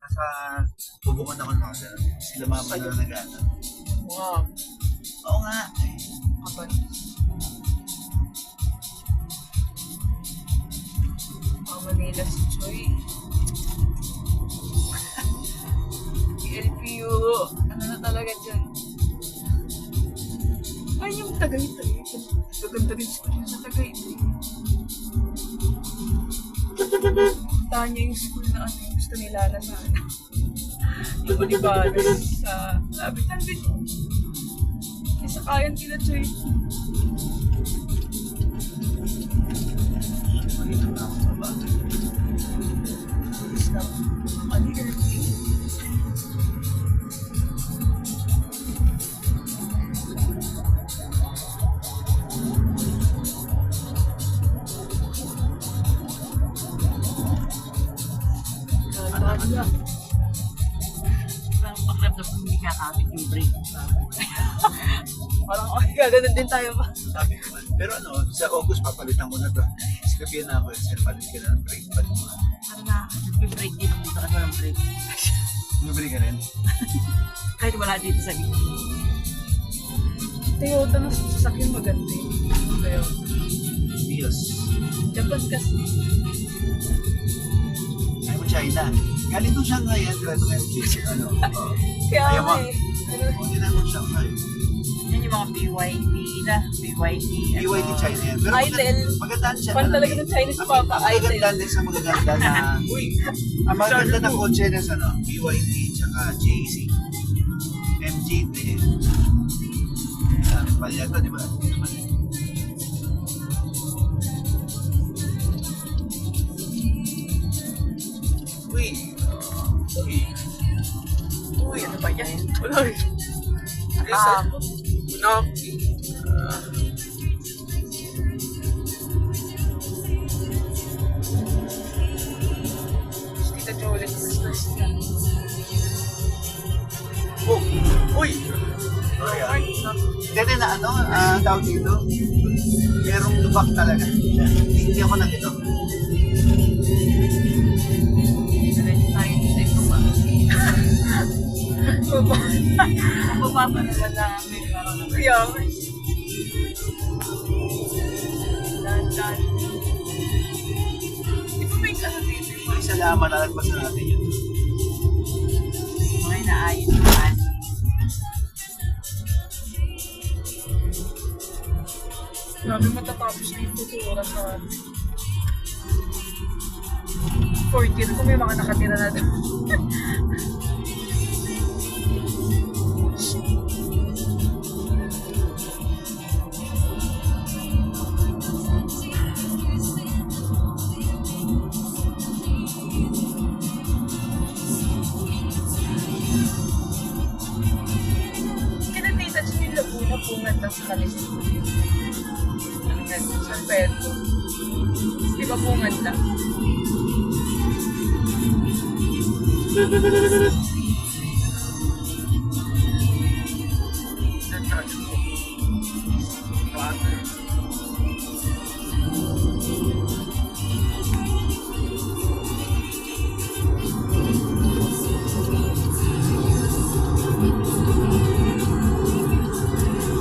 Nasa hubungan ako ng mga sila mama na nag-ano. Wow. Oo nga. Kapag Manila si Choi. LPU. Ano na talaga dyan? Ay, yung Tagaytay. Gaganda rin school sa Tagaytay. Tanya yung school na ano, gusto nila na yung Olivares sa labitan din. Isa kayan kila Choy. Magiging na ako sa bago. Islam. Mali early. Parang pakiramdam kung hindi kakabit yung brake. Parang okay, gaganon din tayo pa. Sabi ko man. Pero ano, sa August papalitan ko na to. Sabihin na ako, sir, palit ka na ng brake. Palit mo. Parang na, nagbe-brake dito dito kasi walang brake. Bumibili ka rin? Kahit wala dito sa gitna. Toyota na sasakyan maganda eh. Toyota. Vios. Japan kasi. Ayaw mo China. Galing doon Shanghai yan, grabe ng MJ. Ano? Kaya Ayaw mo. eh. Ano? Hindi na doon Shanghai. Yan yung mga BYD na. BYD. BYD China yan. Pero Idol. magandaan siya. Pan ano talaga eh. ng Chinese Ang papa. magandaan din sa magaganda na... Uy. Ang maganda na kotse na sa ano, BYD tsaka JC. MG3. Palya to, di ba? Uy. Uy. Uy, ano ba yan? Wala eh. Ah, Tita Jolet, business niya. Oh. Uy. Dati na ano, tawag dito. Merong lubak talaga. Hindi ako nagito. Diretso tayo sa ibaba. Ang baba pa naman namin. Parang kaya Dan. Di ba may ano dito? May salamat na nagpasan natin yun. mga inaayos naman. Grabe matatapos na yung futura sa 40 kung may mga nakatira na doon. Kinatita siya yung Laguna pungat lang sa Kalisod. San Pedro. Di ba pungat lang?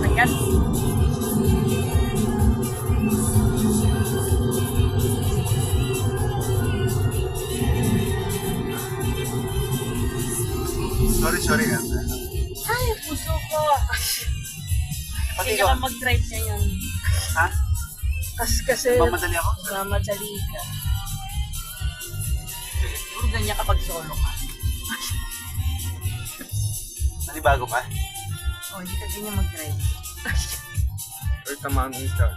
Ayan. Sorry nga. Ay, puso ko. Pati Hindi ko. ka mag-drive ngayon. Ha? Kasi Mamadali ako? Mamadali ka. Siguro ganyan kapag solo ka. Nanibago pa? O, hindi ka ganyan mag-drive. Or tamaan ng siya.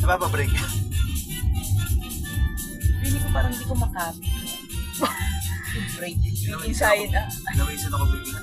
Napapabreak. Feeling ko parang hindi ko makapit. Break. inside ah. Nawisin ako bigla.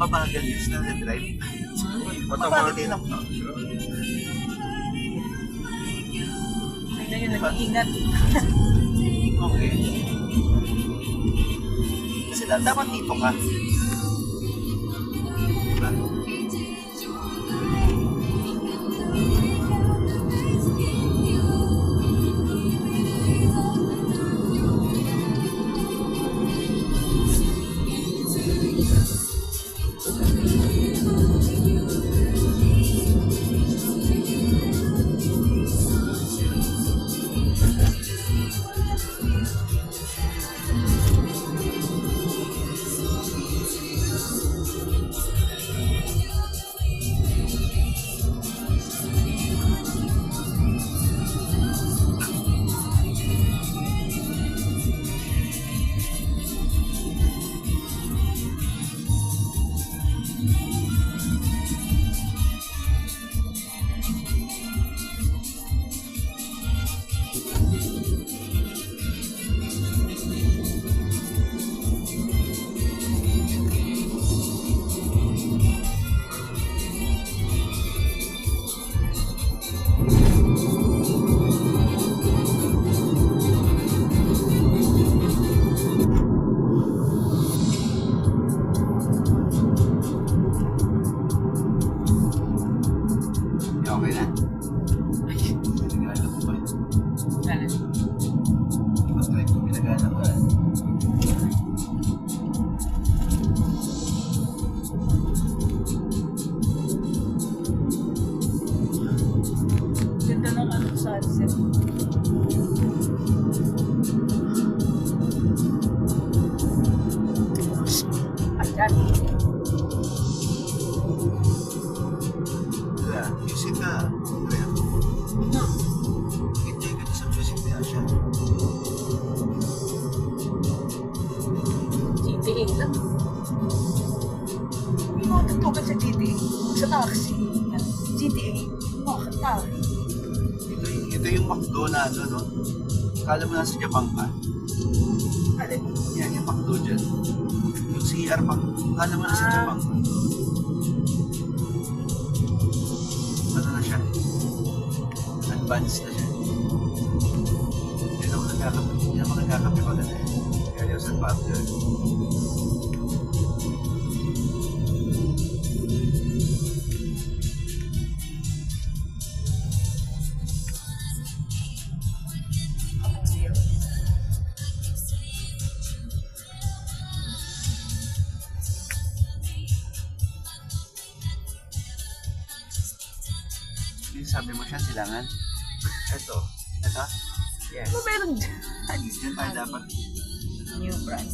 mabagal is na drive. Matamaan. Mabagal din ako. Ay na yun, nag-iingat. Okay. Kasi dapat dito ka. Diba? Okay na. Pinagala ko ba? Mas try ko pinagala ko. Ganda ng ano, sunset. Ayan. Kaya, music ka. Kaya, enjoy ka na sa music niya siya. GTA lang. May mga tutugan sa GTA. Sa taxi. GTA. Mga kanta. Ito yung McDo na ano, no? Kala mo nasa Japan ka. Alin? Yan, yung McDo dyan. Yung CR pa. Kala mo nasa Japan ka. Ano na siya? Advanced na siya. Yan ako nagkakape. Yan ako nagkakape pa na eh. Kaya yung San Pablo. Yung sabi mo siya, silangan. Ito. Ito? Yes. Ano meron dyan? Diyan tayo dapat. New brand.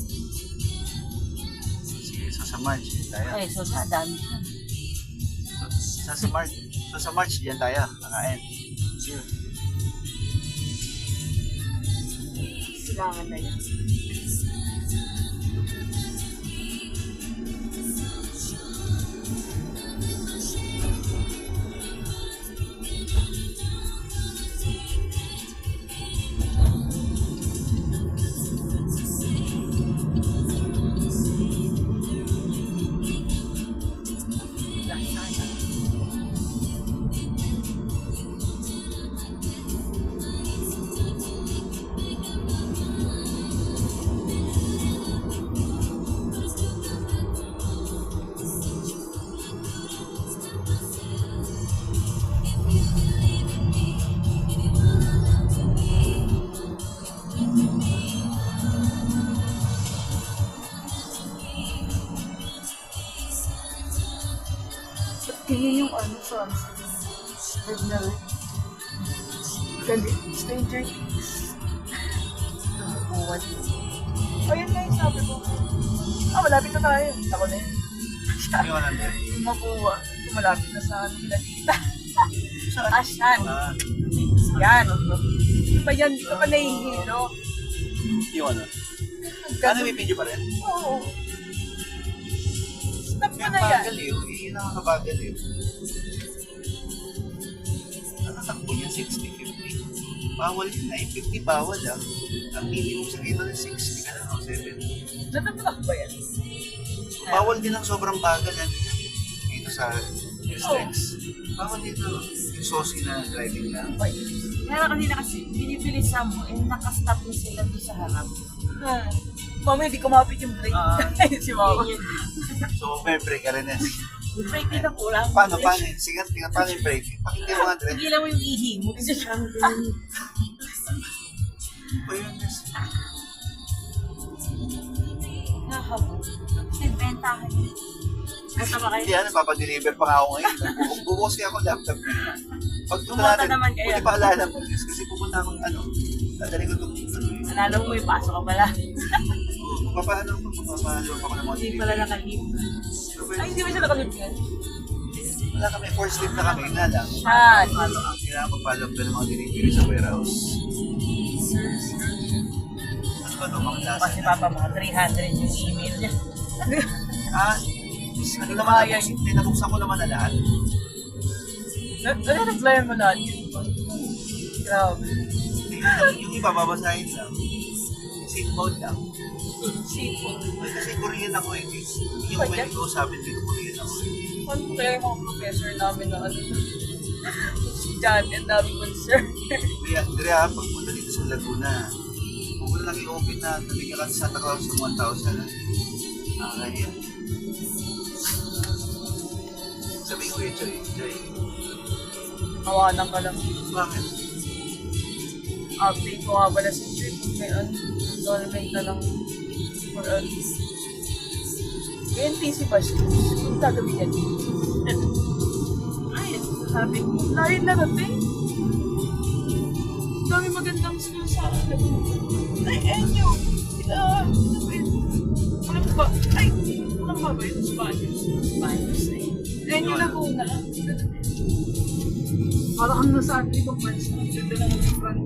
Sige, so sa March, tayo. Ay, so sa dami siya. Sa March, diyan tayo. Nakain. Silangan na yan. Tingin yung ano, sunset. Red na red. Ganda. Stranger Things. Buwan. O yun nga yung sabi ko. Malapit na tayo. Ako na yun. Yung ano na. Yung mabuwa. Yung malapit na sa Pinatita. Saan? Asyan. Yan. Diba yan? Dito ka nahihilo. Yung ano. Ano, may video pa rin? Oo. Stop mo Yung na yan. bagal eh. Yun ang nakabagal eh. Nakatakbo niya 60-50. Bawal yun. 950 bawal ah. Ang minimum sa gito ng 60 ka na o 7. Natatak ba yan? Bawal din ang sobrang bagal yan. Dito sa SLEX. Bawal dito yung saucy na driving na. Pero kanina kasi, binibilisan mo, nakastop na sila doon sa harap. Mama, hindi kumapit yung brake. Si Mama. Yun. So, may break ka rin eh. Break dito kulang. Paano? Sige, tingnan paano yung break. Pakindi mo nga, Dre. Tigilan mo yung ihi mo. Kasi O yun, yes. nakakabot. Nagbentahan yun. Punta ba kayo? Hindi, papadeliver pa nga ako ngayon. Bubukas kaya ako laptop na. Pag punta Pumunta natin, naman kayo. hindi pa alala mo. Kasi pupunta ako, dadali ko itong, Alala mo may pasok ka pala. papaano ako ng mga Hindi pala nakahip. Ay, hindi ba siya nakalip yan? Wala kami, force leave na kami, nga lang. Kailangan mag-follow up na ng mga delivery sa warehouse. Ano ba ito, mga lasa Kasi na? papa mga 300 yung email niya. Ano naman, tinabuksan ko naman na lahat. Nare-replyan mo lahat yun. Grabe. Yung iba, babasahin lang. Seat mode lang. Seafood. Ay, kasi Korean ako eh. Yung Pwede? may ko sabi dito, Korean ako. Paano po kaya yung mga professor namin na ano? Si John and Nabi Concern. Kaya, dire ha, pagpunta dito sa Laguna, kung wala lang i-open na, nabigyan ka sa Santa Claus ng 1,000 na. Kaya. Sabihin ko Joy. Kawanan ka lang. Bakit? Update ko nga pala si Trip. May installment na ng for yung TC ba siya? Yung gagawin yan. Ay, sabi ko. Lahat na natin. Dami magandang school sa akin. Ay, Enyo! Ano ba? Ay! Ano ba ba yung Spanish? Spanish na yun. Enyo Laguna. Parang ang nasa atin itong bansa. Ganda na ng front.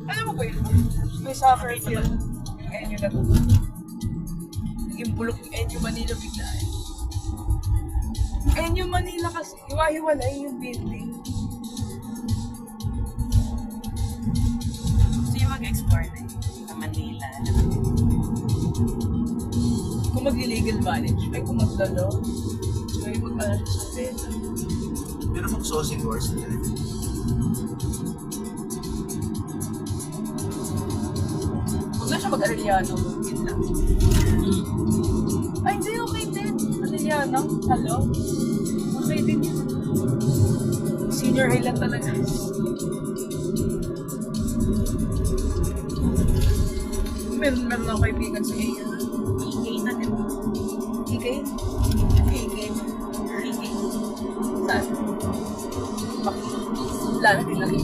Alam mo ba yun? May soccer field. Yung Enyo Laguna. Naging bulok yung Enyo Manila bigla eh. Enyo Manila kasi, iwahiwalay yung building. Gusto yung mag-explore na yun sa Manila. Kung mag-illegal manage, ay kung maglalo, ay mag-ano sa pera. Pero mag-saucy course na yun. Huwag na siya mag-Arellano, yun lang. Ay, hindi, okay din. Arellano, hello? Okay din yun. Senior high lang talaga. Meron ako kaibigan sa iyo. EK na din. Ikay? Ikay. EK. Saan? Bakit? Wala na din laki.